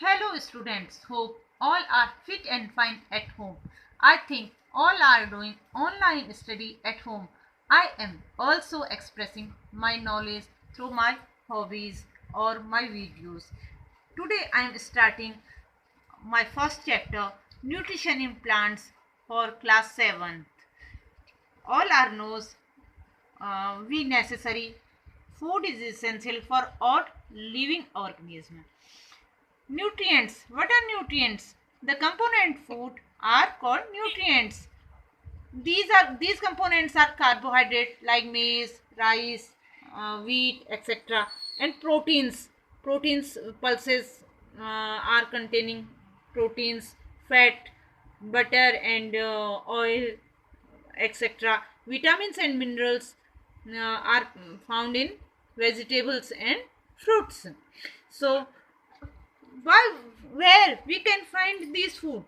Hello students, hope all are fit and fine at home. I think all are doing online study at home. I am also expressing my knowledge through my hobbies or my videos. Today I am starting my first chapter, Nutrition in Plants, for class 7th. All are knows we necessary food is essential for all living organism. Nutrients. What are nutrients? The component food are called nutrients. These components are carbohydrate like maize, rice, wheat, etc. And proteins. Proteins pulses are containing proteins, fat, butter, and oil, etc. Vitamins and minerals are found in vegetables and fruits. So why, where we can find these food?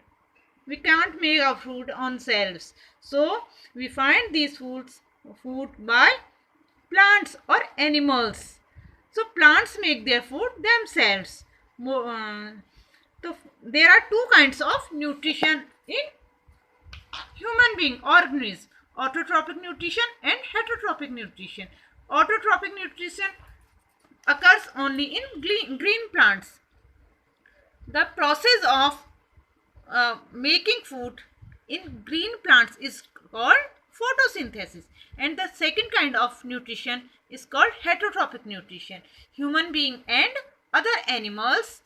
We can't make our food on shelves, so we find these food by plants or animals. So plants make their food themselves. So there are two kinds of nutrition in human being organisms: autotrophic nutrition and heterotrophic nutrition. Autotrophic nutrition occurs only in green plants. The process of making food in green plants is called photosynthesis, and the second kind of nutrition is called heterotrophic nutrition. Human being and other animals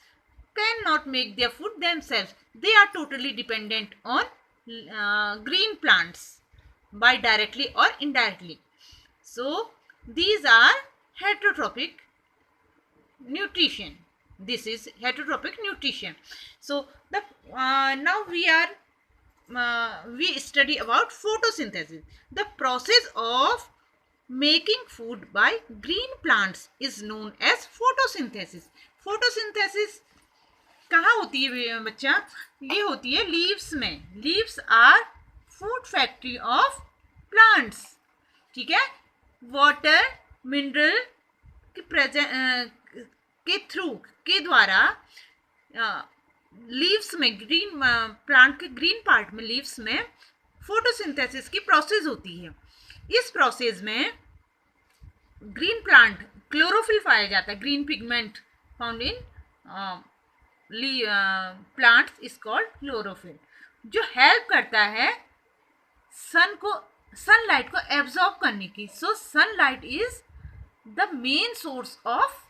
cannot make their food themselves. They are totally dependent on green plants by directly or indirectly. So these are heterotrophic nutrition. This is heterotrophic nutrition. So the now we study about photosynthesis. The process of making food by green plants is known as photosynthesis. photosynthesis कहाँ होती है बच्चा? ये होती है leaves में. Leaves are food factory of plants. ठीक है. वाटर मिनरल के थ्रू के द्वारा लीव्स में ग्रीन प्लांट के ग्रीन पार्ट में लीव्स में फोटोसिंथेसिस की प्रोसेस होती है. इस प्रोसेस में ग्रीन प्लांट क्लोरोफिल पाया जाता है. Green pigment found in plants is called chlorophyll, जो हेल्प करता है सनलाइट को एब्जॉर्ब करने की. So sunlight is the main source of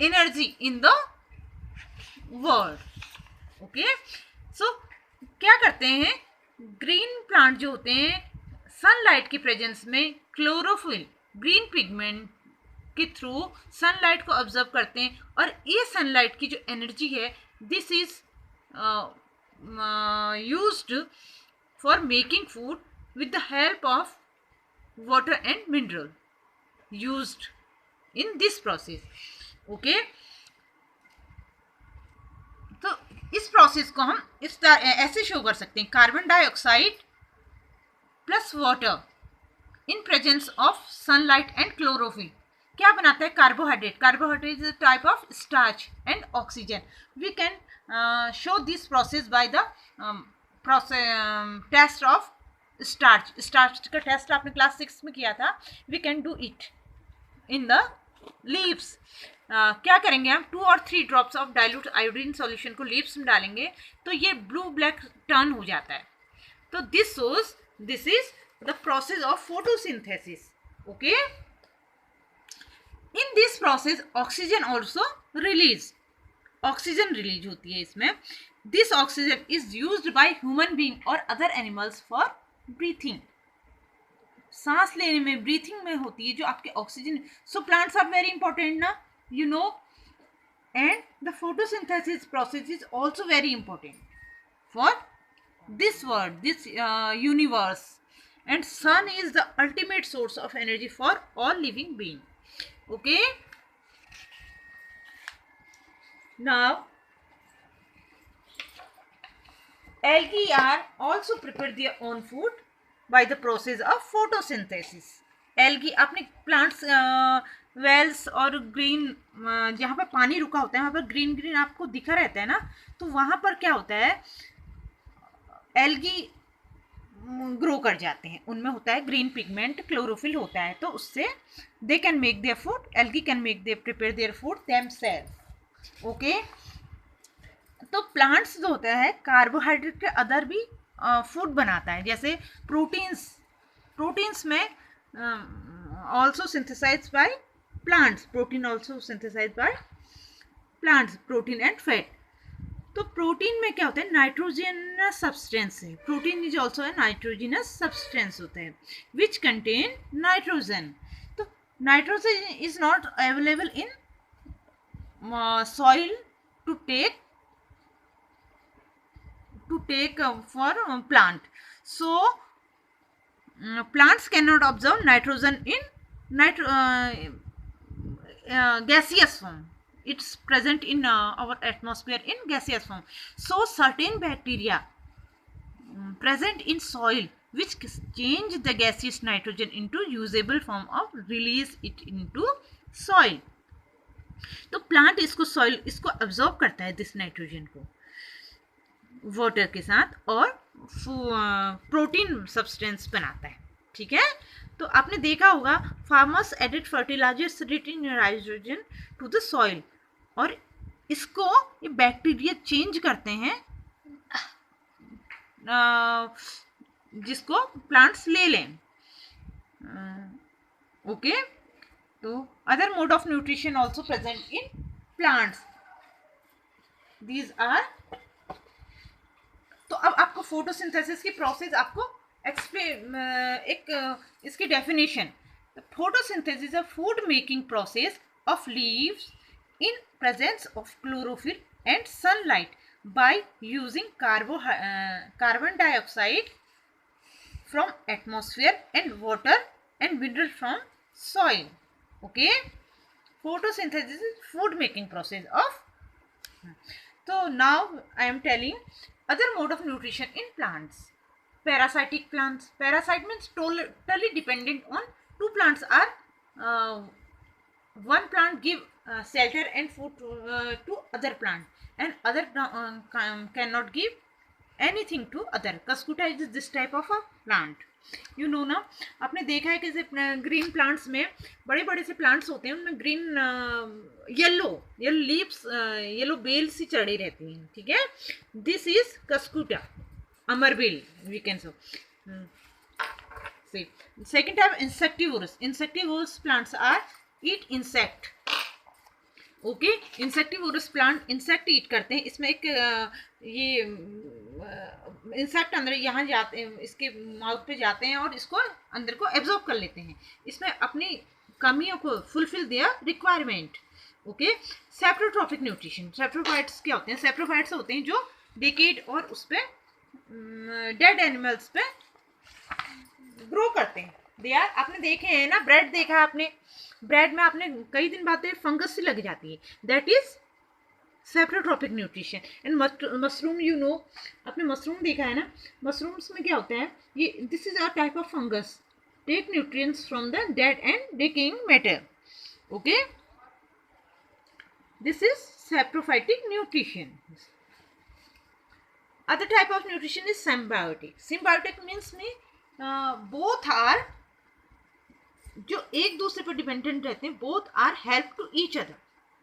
energy in the world. Okay. So क्या करते हैं ग्रीन प्लांट जो होते हैं, सनलाइट की प्रेजेंस में क्लोरोफिल ग्रीन पिगमेंट के थ्रू सनलाइट को ऑब्जर्व करते हैं, और ये सनलाइट की जो एनर्जी है, this is used for making food with the help of water and mineral used in this process. Okay. तो इस प्रोसेस को हम इस तरह ऐसे शो कर सकते हैं: carbon dioxide plus water in presence of sunlight and chlorophyll क्या बनाता है? Carbohydrate. Carbohydrate is a type of starch and oxygen. We can show this process by the test of starch. Starch का test आपने class 6 में किया था. We can do it in the leaves. क्या करेंगे हम? 2 और 3 drops of dilute iodine solution को लीव्स में डालेंगे तो ये ब्लू ब्लैक टर्न हो जाता है. तो this is the process of photosynthesis. Okay. In this process oxygen also release. Oxygen release होती है इसमें. This oxygen is used by human being और अदर एनिमल्स फॉर ब्रीथिंग. सांस लेने में, ब्रीथिंग में होती है जो आपके oxygen. So plants are very important ना, you know, and the photosynthesis process is also very important for this world, this universe, and sun is the ultimate source of energy for all living being. Okay. Now algae are also prepare their own food by the process of photosynthesis. Algae आपने plants Wales और green, जहाँ पर पानी रुका होता है वहाँ पर ग्रीन ग्रीन आपको दिखा रहता है ना, तो वहाँ पर क्या होता है, एल्गी ग्रो कर जाते हैं, उनमें होता है ग्रीन पिगमेंट, क्लोरोफिल होता है, तो उससे they can make their food, algae can make their prepare their food themselves. Okay, तो प्लांट्स जो होता है कार्बोहाइड्रेट के अदर भी फूड बनाता है, जैसे प्रोटीन्स, प्रोटीन्स में also synthesize by plants, protein also synthesize by plants, protein and fat. तो प्रोटीन में क्या होता है, नाइट्रोजनस सब्सटेंस है, protein is also a nitrogenous substance होता है विच कंटेन नाइट्रोजन। तो nitrogen is not available in soil to take for plant, so plants cannot absorb nitrogen in gaseous form, it's present in our atmosphere in gaseous form, so certain bacteria present in soil which change the gaseous nitrogen into usable form of release it into soil। तो plant इसको soil इसको absorb करता है this nitrogen को water के साथ और protein substance बनाता है, ठीक है। तो आपने देखा होगा farmers added fertilizers rich in nitrogen to the soil, और इसको ये बैक्टीरिया चेंज करते हैं जिसको प्लांट्स ले लें। ओके, तो other mode of nutrition also present in plants, these are. तो अब आपको फोटोसिंथेसिस की प्रोसेस आपको एक्सप्लेन, इसकी definition, photosynthesis a food making process of leaves in presence of chlorophyll and sunlight by using carbon dioxide from atmosphere and water and mineral from soil. Okay, photosynthesis is food making process of. तो now I am telling other mode of nutrition in plants. Parasitic plants, parasite means totally dependent on two plants are one plant give shelter and food to other plant and other cannot give anything to other. Cuscuta is this type of a plant, you know ना, आपने देखा है कि green plants में बड़े बड़े से plants होते हैं, उनमें ग्रीन येलो लीव्स, येलो बेल सी चढ़ी रहती हैं, ठीक है। दिस इज कस्कुटा अमरबेल we can so. Second type insectivorous, insectivorous plants are eat insect. Okay, insectivorous plant insect eat करते हैं, इसमें एक ये इंसेक्ट अंदर यहाँ जाते हैं, इसके माउथ पे जाते हैं और इसको अंदर को एब्जॉर्ब कर लेते हैं, इसमें अपनी कमियों को fulfil their requirement. Okay, saprotrophic nutrition, saprophytes क्या होते हैं, सेप्रोफाइट्स होते हैं जो डिकेड और उस पर डेड एनिमल्स पे ग्रो करते हैं। दे आर, आपने देखे हैं ना, ब्रेड देखा है आपने, ब्रेड में आपने कई दिन बाद फंगस सी लग जाती है, that is saprotrophic nutrition. And mushroom, you know, आपने मशरूम देखा है ना, मशरूम्स में क्या होता है, ये this is a type of fungus, take nutrients from the dead and decaying matter. Okay, this is saprophytic nutrition. Other type of nutrition is symbiotic. Symbiotic means में बोथ आर, जो एक दूसरे पर डिपेंडेंट रहते हैं, both are help to each other,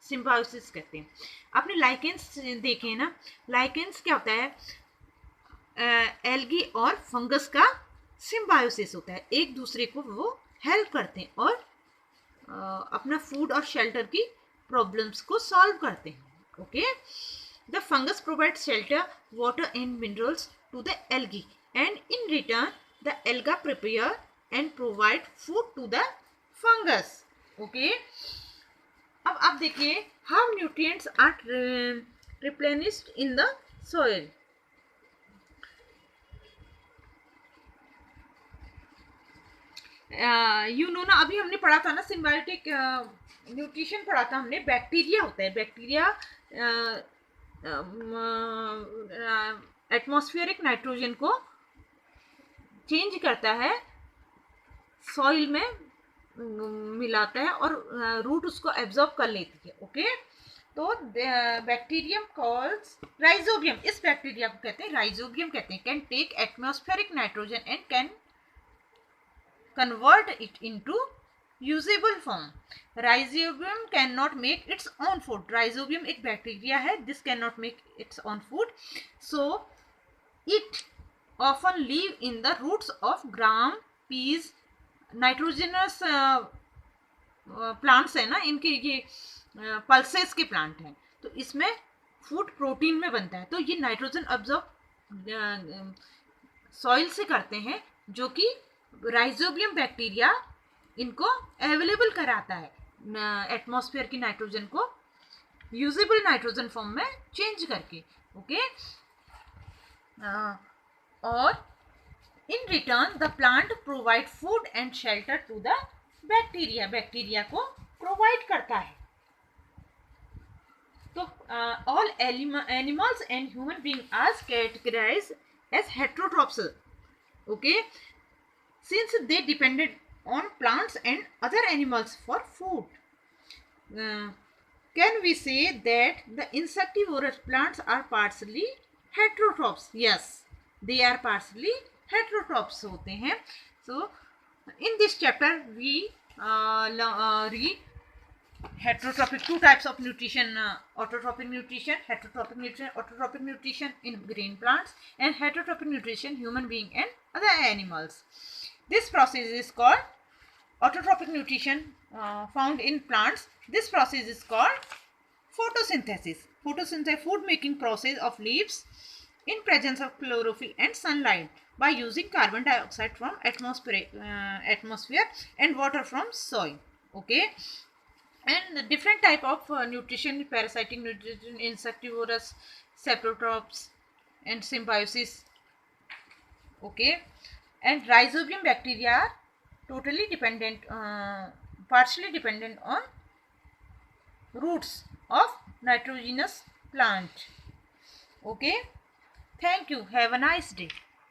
symbiosis कहते हैं। आपने लाइकेंस देखे हैं ना, लाइकेंस क्या होता है, एल्गी और फंगस का सिम्बायोसिस होता है, एक दूसरे को वो हेल्प करते हैं और अपना फूड और शेल्टर की प्रॉब्लम्स को सॉल्व करते हैं। Okay, the fungus provide shelter, water and minerals to the algae and in return the alga prepare and provide food to the fungus. Okay, अब आप देखिए how nutrients are replenished in the soil. You know ना, अभी हमने पढ़ा था ना symbiotic nutrition पढ़ा था हमने, बैक्टीरिया होता है, बैक्टीरिया एटमॉस्फेरिक नाइट्रोजन को चेंज करता है सॉइल में मिलाता है और रूट उसको एब्जॉर्ब कर लेती है। ओके, तो बैक्टीरियम कॉल्स राइजोबियम, इस बैक्टीरिया को कहते हैं राइजोबियम कहते हैं, can take atmospheric nitrogen and can convert it into usable form. Rhizobium can not make its own food, rhizobium एक बैक्टीरिया है this can not make its own food, so it often live in the roots of gram peas, nitrogenous plants है ना इनके, ये pulses के plant हैं, तो इसमें फूड प्रोटीन में बनता है, तो ये नाइट्रोजन अब्जॉर्ब सॉइल से करते हैं, जो कि राइजोबियम बैक्टीरिया इनको अवेलेबल कराता है एटमॉस्फेयर की नाइट्रोजन को यूजेबल नाइट्रोजन फॉर्म में चेंज करके। ओके, और in return the plant provide food and shelter to the bacteria, bacteria को प्रोवाइड करता है। तो all animals and human being are categorized as heterotrophs, okay, since they depended on plants and other animals for food. Can we say that the insectivorous plants are partially heterotrophs? Yes, they are partially heterotrophs होते हैं. So in this chapter we read heterotrophic, two types of nutrition, autotrophic nutrition, heterotrophic nutrition, autotrophic nutrition in green plants, and heterotrophic nutrition human being and other animals. This process is called autotrophic nutrition found in plants. This process is called photosynthesis. Photosynthesis, food making process of leaves in presence of chlorophyll and sunlight by using carbon dioxide from atmosphere and water from soil. Okay, and different type of nutrition: parasitic nutrition, insectivorous, saprotrophs, and symbiosis. Okay, and rhizobium bacteria are totally dependent, partially dependent on roots of nitrogenous plant. Okay, thank you, have a nice day.